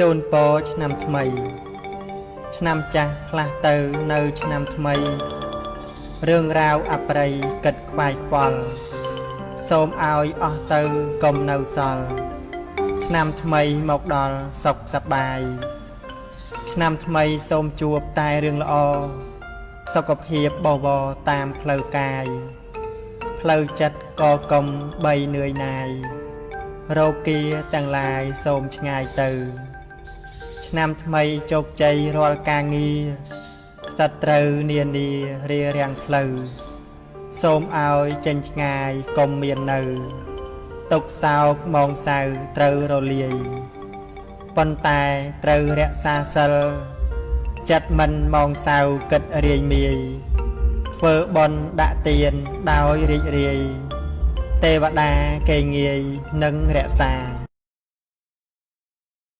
chôn poឆ្នាំថ្មីឆ្នាំចាស់ផ្លាស់ទៅនៅឆ្នាំថ្មីរឿងរ៉ាវអប្រិយគិតខ្វាយខ្វល់សូមឲ្យអស់ទៅកុំនៅសល់ឆ្នាំថ្មីមកដល់សុខសប្បាយឆ្នាំថ្មីសូមជួបតែរឿងល្អសុខភាពបវរតាមផ្លូវកាយផ្លូវចិត្តក៏កុំបីនឿយណាយរោគាទាំងឡាយសូមឆ្ងាយទៅឆ្នាំថ្មីជោគជ័យរាល់ការងារសត្រូវនានារារាំងផ្លូវសូមឲ្យចេញឆ្ងាយកុំមាននៅទុកសោកម៉ោងសៅត្រូវរលាយប៉ុន្តែត្រូវរក្សាសិលចិត្តមិនម៉ោងសៅគិតរាយមាយធ្វើបុណ្យដាក់ទានដោយរីករាយទេវតាគេងាយនឹងរក្សា